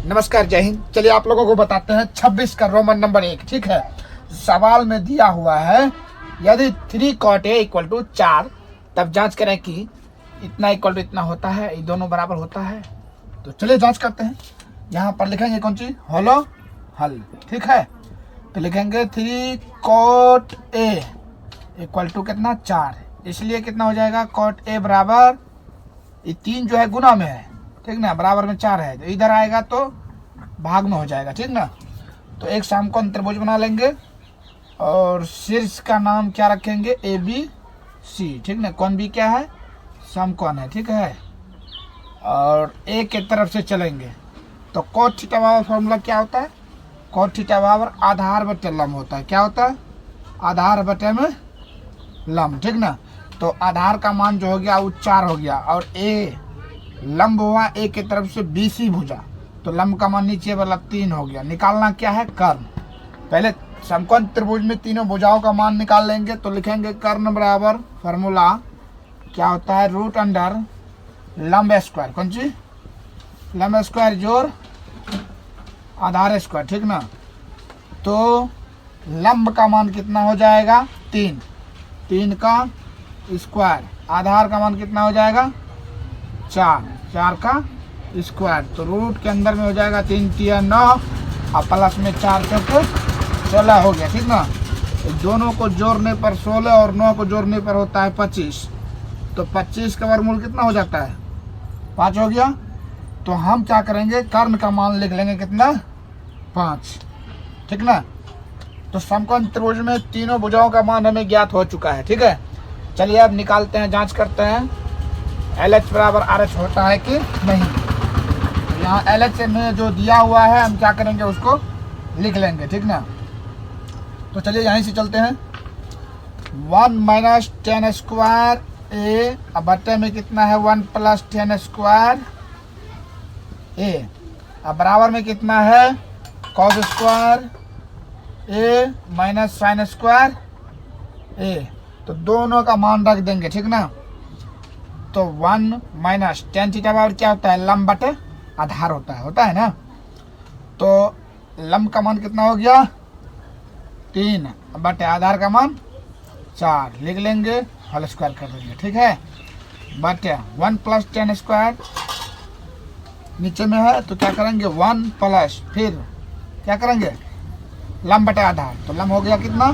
नमस्कार, जय हिंद। चलिए आप लोगों को बताते हैं 26 का रोमन नंबर 1। ठीक है, सवाल में दिया हुआ है यदि 3 cot A इक्वल टू 4, तब जांच करें कि इतना इक्वल टू इतना होता है, ये दोनों बराबर होता है। तो चलिए जांच करते हैं। यहाँ पर लिखेंगे कौन सी, होलो हल। ठीक है, तो लिखेंगे 3 cot A इक्वल टू कितना 4, इसलिए कितना हो जाएगा cot A बराबर, ये 3 जो है गुना में है, ठीक ना, बराबर में 4 है, तो इधर आएगा तो भाग में हो जाएगा। ठीक ना, तो एक समकोण त्रिभुज बना लेंगे और शीर्ष का नाम क्या रखेंगे, ABC। ठीक ना, कौन भी क्या है, समकोण है। ठीक है, और ए के तरफ से चलेंगे तो cot थीटा बराबर फॉर्मूला क्या होता है, cot थीटा बराबर आधार बटे लंब होता है। क्या होता है, आधार बटे में लंब। ठीक ना, तो आधार का मान जो हो गया वो 4 हो गया, और ए लंब हुआ ए की तरफ से BC भुजा, तो लंब का मान नीचे वाला 3 हो गया। निकालना क्या है, कर्ण। पहले समकोण त्रिभुज में तीनों भुजाओं का मान निकाल लेंगे, तो लिखेंगे कर्ण बराबर फॉर्मूला क्या होता है, रूट अंडर लंब स्क्वायर, कौन सी, लंब स्क्वायर जोड़ आधार स्क्वायर। ठीक ना, तो लंब का मान कितना हो जाएगा, 3 का स्क्वायर, आधार का मान कितना हो जाएगा 4 का स्क्वायर, तो रूट के अंदर में हो जाएगा 3 तिया 9 और प्लस में 4 चौके 16 हो गया। ठीक ना, तो दोनों को जोड़ने पर 16 और 9 को जोड़ने पर होता है 25, तो 25 का वर्गमूल कितना हो जाता है, 5 हो गया। तो हम क्या करेंगे, कर्ण का मान लिख लेंगे कितना, 5। ठीक ना, तो समकोण त्रिभुज में तीनों भुजाओं का मान हमें ज्ञात हो चुका है। ठीक है, चलिए अब निकालते हैं, जांच करते हैं LH बराबर RH होता है कि नहीं। तो यहाँ LH में जो दिया हुआ है हम क्या करेंगे, उसको लिख लेंगे। ठीक ना, तो चलिए यहीं से चलते हैं। 1 माइनस 10 स्क्वायर A, अब बट्टे में कितना है 1 प्लस 10 स्क्वायर A, अब बराबर में कितना है cos square A minus sine square A, तो दोनों का मान रख देंगे। ठीक ना, तो 1 माइनस टेन थीटा बराबर क्या होता है, लंब बटे आधार होता है ना, तो लंब का मान कितना हो गया 3 बटे आधार का मान 4, लिख लेंगे, होल स्क्वायर कर देंगे। ठीक है, बटे 1 प्लस 10 स्क्वायर नीचे में है, तो क्या करेंगे 1 प्लस, फिर क्या करेंगे लंब बटे आधार, तो लंब हो गया कितना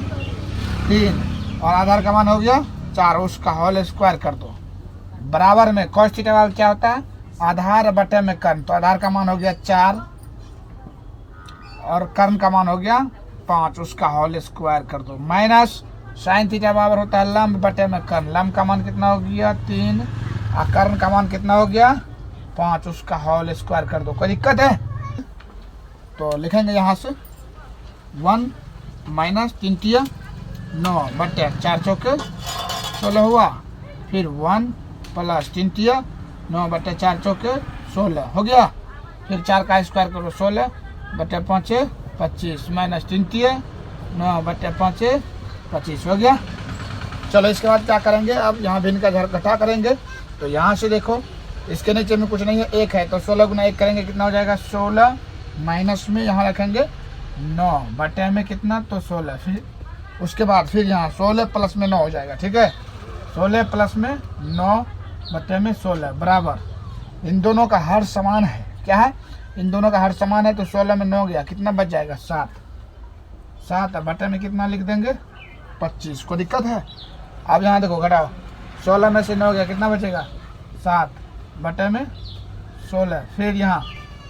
3 और आधार का मान हो गया 4, उसका होल स्क्वायर कर दो, बराबर में cos थीटा बराबर क्या होता है, आधार बटे में कर्ण, तो आधार का मान हो गया 4 और कर्ण का मान हो गया 5, उसका होल स्क्वायर कर दो, माइनस साइन थीटा बराबर होता है लंब बटे में कर्ण, लंब का मान कितना हो गया 3 और कर्ण का मान कितना हो गया 5, उसका होल स्क्वायर कर दो। कोई दिक्कत है, तो लिखेंगे यहाँ से 1 माइनस 3 तिया 9 बटे 4 चौके 16 हुआ, फिर 1 प्लस 3 तिया 9 बटे 4 चौके 16 हो गया, फिर 4 का स्क्वायर करो 16 बटे 5 25 माइनस 3 तिया 9 बटे 5 25 हो गया। चलो इसके बाद क्या करेंगे, अब यहाँ भिन्न का घटा करेंगे, तो यहाँ से देखो इसके नीचे में कुछ नहीं है, 1 है, तो 16 गुना 1 करेंगे कितना हो जाएगा 16, माइनस में यहाँ रखेंगे 9 बटे में कितना, तो 16, फिर उसके बाद फिर यहाँ 16 प्लस में 9 हो जाएगा। ठीक है, 16 प्लस में 9 बटे में 16 बराबर, इन दोनों का हर समान है, क्या है, इन दोनों का हर समान है, तो 16 में 9 गया, कितना बच जाएगा 7 बटे में कितना लिख देंगे 25। को दिक्कत है, अब यहाँ देखो घटाओ, 16 में से 9 गया, कितना बचेगा 7 बटे में 16, फिर यहाँ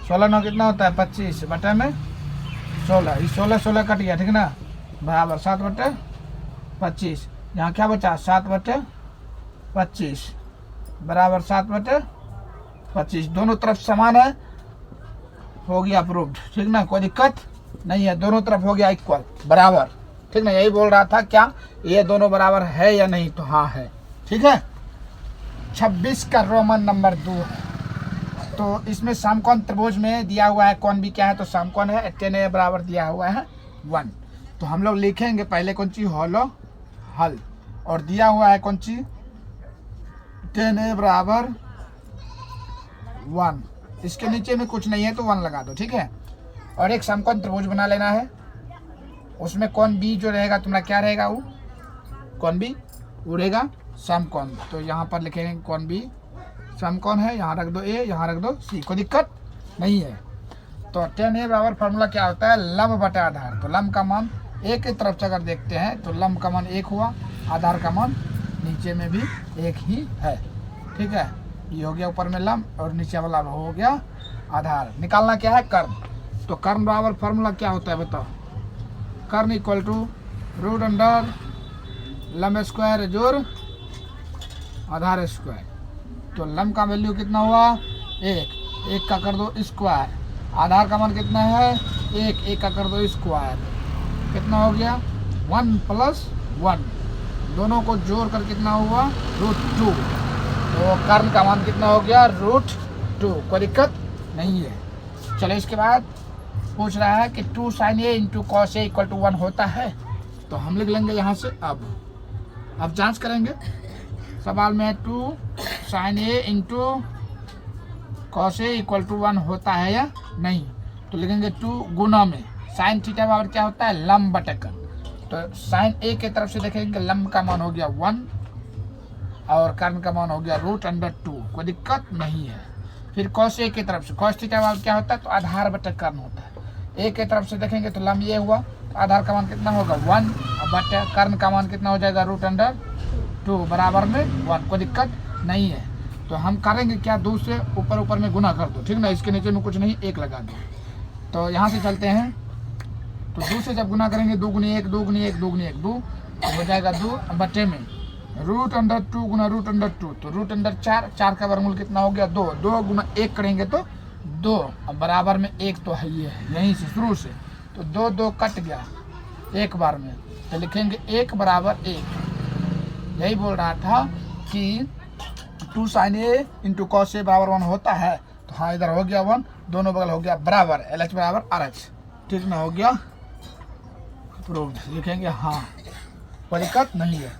16 9 कितना होता है 25 बटे में 16, ये 16 कट गया। ठीक ना, बराबर 7 बटे 25, यहाँ क्या बचा 7 बटे 25 बराबर 7 बटे 25, दोनों तरफ समान है, हो गया अप्रूव्ड। ठीक ना, कोई दिक्कत नहीं है, दोनों तरफ हो गया इक्वल बराबर। ठीक ना, यही बोल रहा था, क्या ये दोनों बराबर है या नहीं, तो हाँ है। ठीक है, 26 का रोमन नंबर 2 है, तो इसमें समकोण त्रिभुज में दिया हुआ है कौन भी क्या है, तो समकोण है, tan A बराबर दिया हुआ है 1, तो हम लोग लिखेंगे पहले कौन सी, होलो हल, और दिया हुआ है कौन सी tan A बराबर 1, इसके नीचे में कुछ नहीं है तो 1 लगा दो, ठीक है। और एक समकोण त्रिभुज बना लेना है, उसमें कोण बी जो रहेगा तुम्हारा क्या रहेगा, वो कोण बी उड़ेगा समकोण। तो यहाँ पर लिखेंगे कोण बी समकोण है, यहाँ रख दो ए, यहाँ रख दो सी, कोई दिक्कत नहीं है। तो tan a बराबर फार्मूला क्या होता है, लंब बटा आधार। तो लंब का मान एक की तरफ से अगर देखते हैं तो लंब का मान 1 हुआ, आधार का मान नीचे में भी 1 ही है, ठीक है। ये हो गया ऊपर में लंब और नीचे वाला हो गया आधार। निकालना क्या है, कर्ण। तो कर्ण बराबर फार्मूला क्या होता है बताओ, कर्ण इक्वल टू रूट अंडर लंब स्क्वायर जोड़ आधार स्क्वायर। तो लंब का वैल्यू कितना हुआ, 1 का कर दो स्क्वायर, आधार का मान कितना है 1 का कर दो स्क्वायर, कितना हो गया 1 + 1, दोनों को जोड़ कर कितना हुआ √2। तो कर्ण का मान कितना हो गया √2, कोई दिक्कत नहीं है। चलो इसके बाद पूछ रहा है कि 2 sin a × cos a = 1 होता है। तो हम लिख लेंगे यहाँ से, अब जांच करेंगे। सवाल में 2 sin a × cos a = 1 होता है या नहीं। तो लिखेंगे 2 गुना में sin थीटा बराबर क्या होता है, लंब बटा कर्ण। तो sin a के तरफ से देखेंगे लंब का मान हो गया 1 और कर्ण का मान हो गया √2, कोई दिक्कत नहीं है। फिर cos a की तरफ से cos थीटा बराबर क्या होता है, तो आधार बटा कर्ण होता है। a के तरफ से देखेंगे तो लंब ये हुआ, तो आधार का मान कितना होगा 1 और बटा कर्ण का मान कितना हो जाएगा √2 बराबर में 1, कोई दिक्कत नहीं है। तो हम करेंगे क्या, 2 से ऊपर में गुना कर दो, ठीक ना, इसके नीचे में कुछ नहीं 1 लगा दो। तो यहाँ से चलते हैं, तो 2 से जब गुना करेंगे 2 × 1 2 × 1 2 × 1 2 तो हो जाएगा 2 बटे में √2 गुना √2, तो √4 का वर्गमूल कितना हो गया 2, 2 गुना 1 करेंगे तो 2 अब बराबर में 1 तो है ही है यहीं से शुरू से, तो 2 2 कट गया एक बार में, तो लिखेंगे 1 बराबर 1। यही बोल रहा था कि 2 sin a × cos a बराबर 1 होता है। तो हाँ इधर हो गया 1, दोनों बगल हो गया बराबर, LH बराबर RH, ठीक ना, हो गया प्रूव्ड। लिखेंगे हाँ, कोई दिक्कत नहीं है।